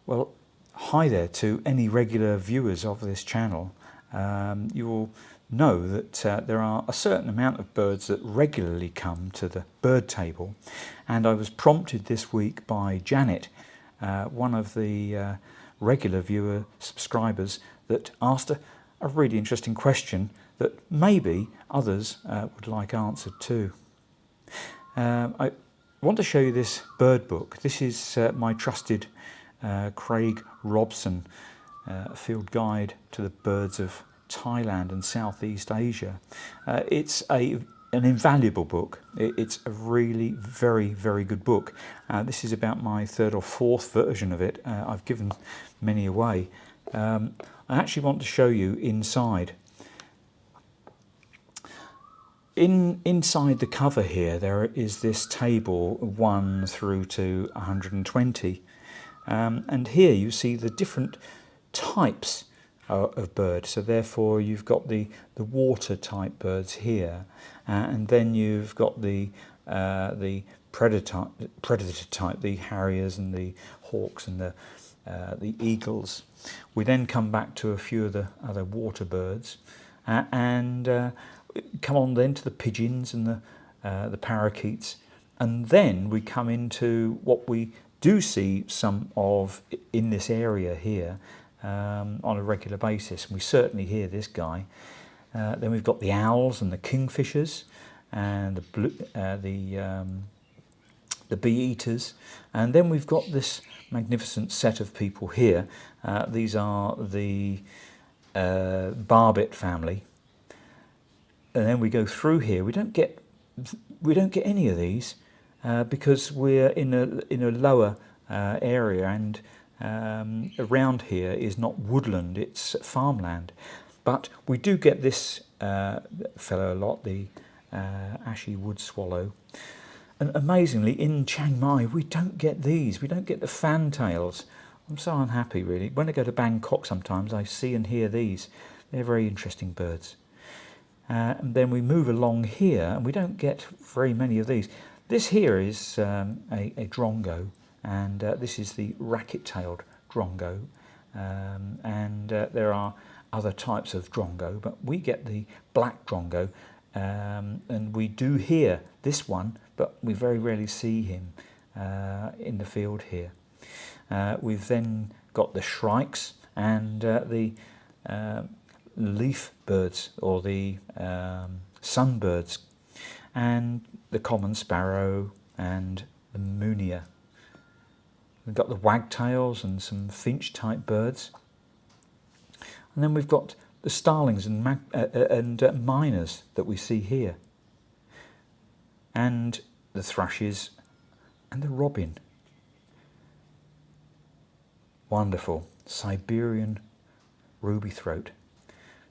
Well, hi there to any regular viewers of this channel. You will know that there are a certain amount of birds that regularly come to the bird table, and I was prompted this week by Janet, one of the regular viewer subscribers, that asked a really interesting question that maybe others would like answered too. I want to show you this bird book. This is my trusted Craig Robson field guide to the birds of Thailand and Southeast Asia. It's an invaluable book. It's a really very good book. This is about my third or fourth version of it. I've given many away. I actually want to show you inside. Inside the cover here there is this table 1 through to 120, and here you see the different types of birds. So therefore you've got the water type birds here, and then you've got the predator type, the harriers and the hawks and the eagles. We then come back to a few of the other water birds, and come on then to the pigeons and the parakeets, and then we come into what we do see some of in this area here on a regular basis. We certainly hear this guy. Then we've got the owls and the kingfishers and the bee eaters, and then we've got this magnificent set of people here. These are the Barbet family. And then we go through here. We don't get any of these because we're in a lower area, and around here is not woodland, it's farmland. But we do get this fellow a lot, the ashy wood swallow. And amazingly, in Chiang Mai we don't get these. We don't get the fantails. I'm so unhappy really. When I go to Bangkok sometimes I see and hear these. They're very interesting birds. And then we move along here and we don't get very many of these. This here is a Drongo, and this is the racket-tailed Drongo, and there are other types of Drongo, but we get the black Drongo, and we do hear this one, but we very rarely see him in the field here. We've then got the shrikes and the leaf birds, or the sunbirds, and the common sparrow and the Myna. We've got the wagtails and some finch type birds, and then we've got the starlings and Mynas that we see here, and the thrushes and the robin. Wonderful Siberian ruby throat.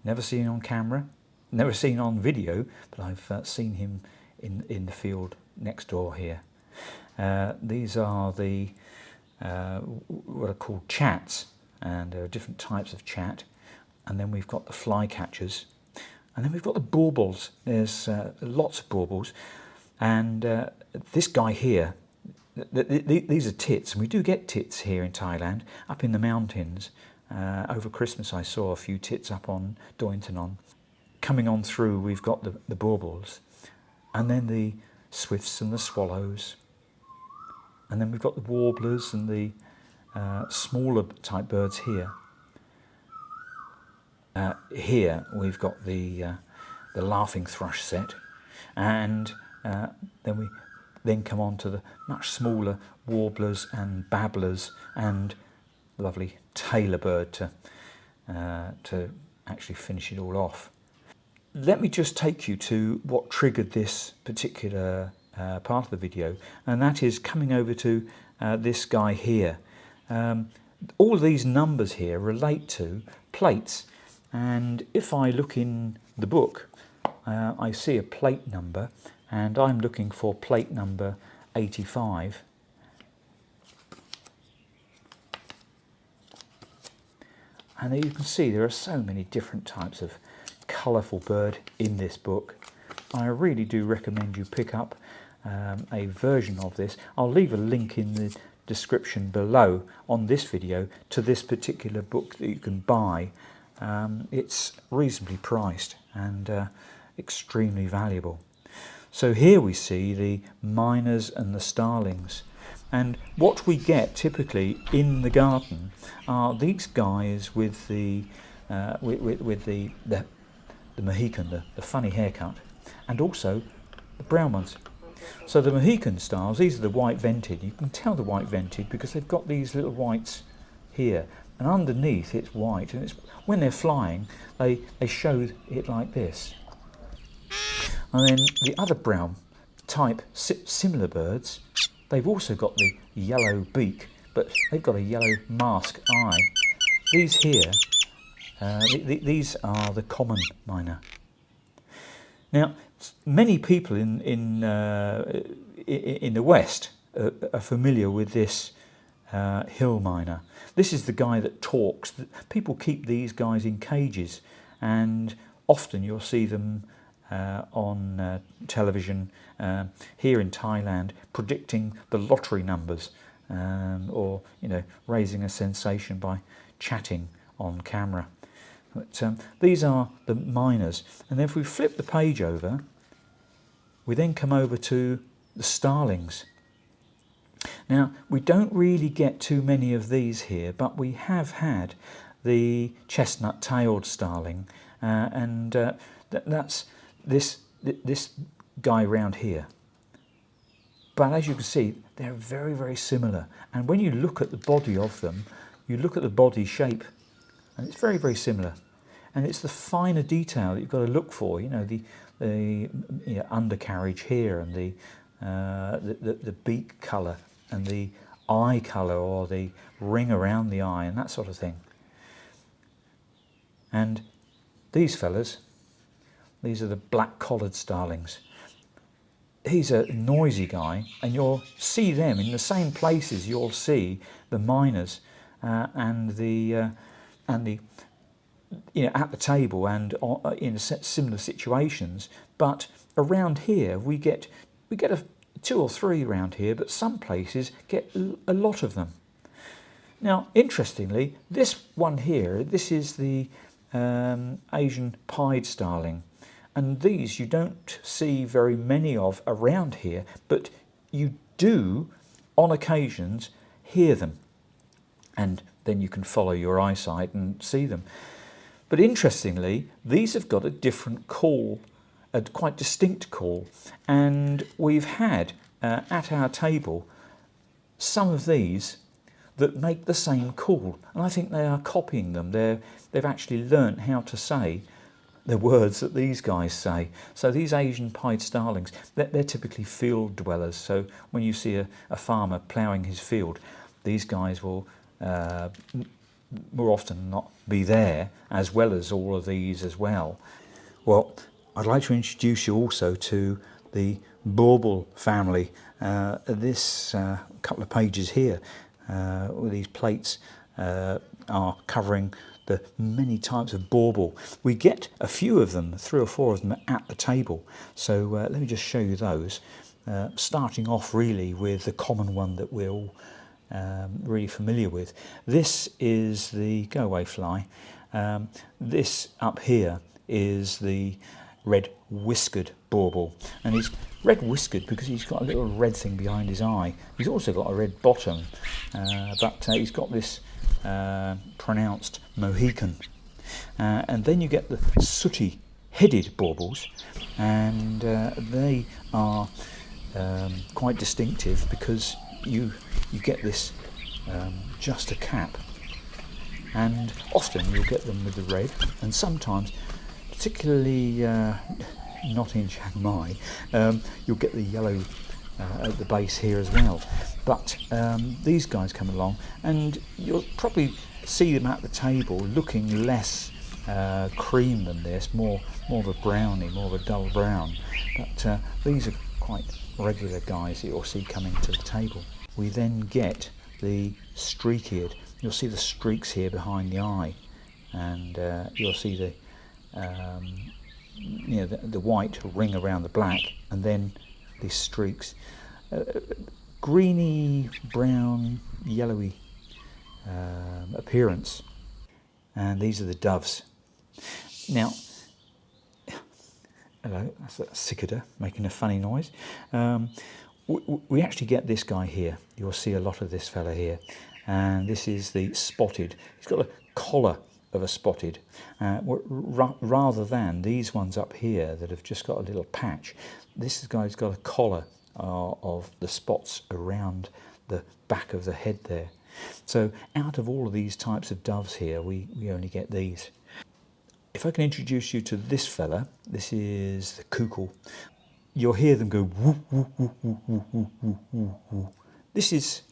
Never seen on camera, never seen on video, but I've seen him in the field next door here. These are the what are called chats, and there are different types of chat. And then we've got the flycatchers, and then we've got the baubles. There's lots of baubles, and this guy here, these are tits, and we do get tits here in Thailand, up in the mountains. Over Christmas I saw a few tits up on Doi Suthep. Coming on through we've got the baubles, and then the swifts and the swallows, and then we've got the warblers and the smaller type birds here. Here we've got the laughing thrush set, and then we come on to the much smaller warblers and babblers and lovely tailor bird to actually finish it all off. Let me just take you to what triggered this particular part of the video, and that is coming over to this guy here. All these numbers here relate to plates, and if I look in the book I see a plate number, and I'm looking for plate number 85. And you can see there are so many different types of colourful bird in this book. I really do recommend you pick up a version of this. I'll leave a link in the description below on this video to this particular book that you can buy. It's reasonably priced and extremely valuable. So here we see the Mynas and the Starlings, and what we get typically in the garden are these guys with the Mohican, the funny haircut, and also the brown ones. So the Mohican styles, these are the white vented. You can tell the white vented because they've got these little whites here, and underneath it's white, and it's when they're flying they show it like this. And then the other brown type similar birds, they've also got the yellow beak, but they've got a yellow mask eye. These here, these are the common Myna. Now, many people in the West are familiar with this hill Myna. This is the guy that talks. People keep these guys in cages, and often you'll see them on television here in Thailand, predicting the lottery numbers, or raising a sensation by chatting on camera. But these are the Mynas, and then if we flip the page over, we then come over to the Starlings. Now, we don't really get too many of these here, but we have had the chestnut-tailed starling, and that's this guy round here. But as you can see, they're very, very similar, and when you look at the body of them, you look at the body shape, and it's very, very similar. And it's the finer detail that you've got to look for, the undercarriage here, and the beak colour, and the eye colour, or the ring around the eye, and that sort of thing. And these fellas, these are the black-collared starlings. He's a noisy guy, and you'll see them in the same places you'll see the Mynas and the at the table and in similar situations. But around here we get two or three around here, but some places get a lot of them. Now, interestingly, this one here, this is the Asian pied starling, and these you don't see very many of around here, but you do on occasions hear them, and then you can follow your eyesight and see them. But interestingly, these have got a different call, a quite distinct call, and we've had at our table some of these that make the same call, and I think they are copying them. They've actually learnt how to say the words that these guys say. So these Asian pied starlings, they're typically field dwellers. So when you see a farmer ploughing his field, these guys will more often than not be there, as well as all of these as well. Well, I'd like to introduce you also to the Bulbul family. This couple of pages here with these plates are covering the many types of Bulbul. We get a few of them, 3 or 4 of them at the table. So let me just show you those, starting off really with the common one that we're all really familiar with. This is the go-away fly. This up here is the red whiskered bulbul, and he's red whiskered because he's got a little red thing behind his eye. He's also got a red bottom, but he's got this pronounced Mohican. And then you get the sooty headed baubles, and they are quite distinctive because you get this just a cap, and often you'll get them with the red, and sometimes, particularly not in Chiang Mai, you'll get the yellow at the base here as well. But these guys come along, and you'll probably see them at the table looking less cream than this, more of a brownie, more of a dull brown. But these are quite regular guys that you'll see coming to the table. We then get the streak-eared. You'll see the streaks here behind the eye, and you'll see the the white ring around the black, and then these streaks. greeny, brown, yellowy appearance. And these are the doves. Now, hello, that's a cicada making a funny noise. We actually get this guy here. You'll see a lot of this fella here. And this is the spotted. He's got a collar of a spotted, rather than these ones up here that have just got a little patch. This guy's got a collar of the spots around the back of the head there. So out of all of these types of doves here, we only get these. If I can introduce you to this fella, this is the Coucal. You'll hear them go woo, woo, woo, woo, woo, woo, woo, woo, woo. This is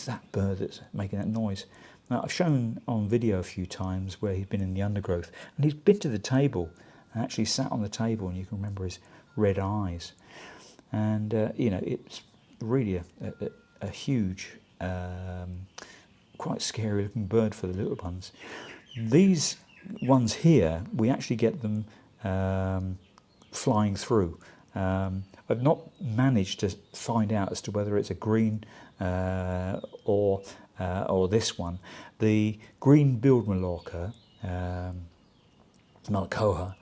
that bird that's making that noise. Now, I've shown on video a few times where he's been in the undergrowth, and he's been to the table and actually sat on the table, and you can remember his red eyes. And you know, it's really a huge, quite scary looking bird for the little ones. These ones here, we actually get them flying through. I've not managed to find out as to whether it's a green or this one. The green-billed Mallorca, Malcoha,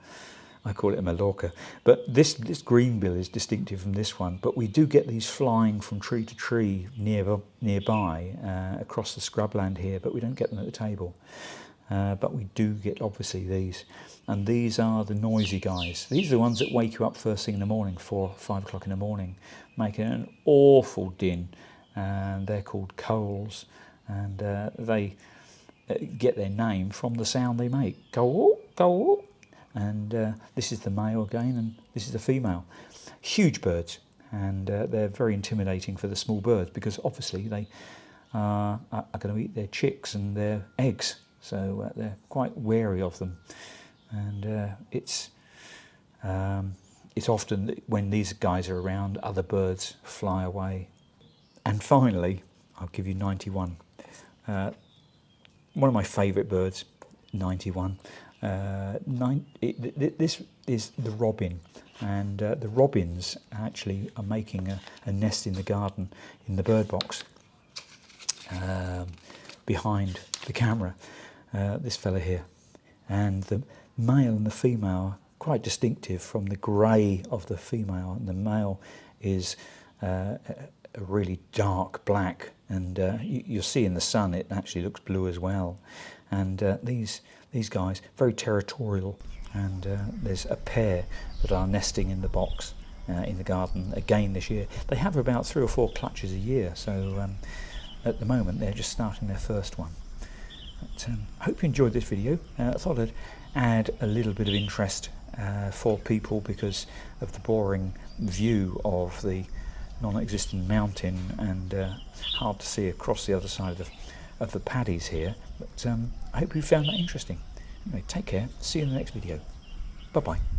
I call it a Mallorca, but this greenbill is distinctive from this one. But we do get these flying from tree to tree nearby across the scrubland here, but we don't get them at the table. But we do get obviously these, and these are the noisy guys. These are the ones that wake you up first thing in the morning, 4 or 5 o'clock in the morning, making an awful din. And they're called Koels, and they get their name from the sound they make. Koel, Koel. And this is the male again, and this is the female. Huge birds, and they're very intimidating for the small birds because obviously they are going to eat their chicks and their eggs. So they're quite wary of them, and it's often when these guys are around, other birds fly away. And finally, I'll give you 91. One of my favourite birds, 91. This is the robin, and the robins actually are making a nest in the garden in the bird box behind the camera. This fella here, and the male and the female are quite distinctive from the grey of the female, and the male is a really dark black, and you'll see in the sun it actually looks blue as well. And these guys very territorial, and there's a pair that are nesting in the box in the garden again this year. They have about 3 or 4 clutches a year, so at the moment they're just starting their first one. But, I hope you enjoyed this video. I thought I'd add a little bit of interest for people because of the boring view of the non-existent mountain, and hard to see across the other side of the paddies here. But I hope you found that interesting. Anyway, take care. See you in the next video. Bye bye.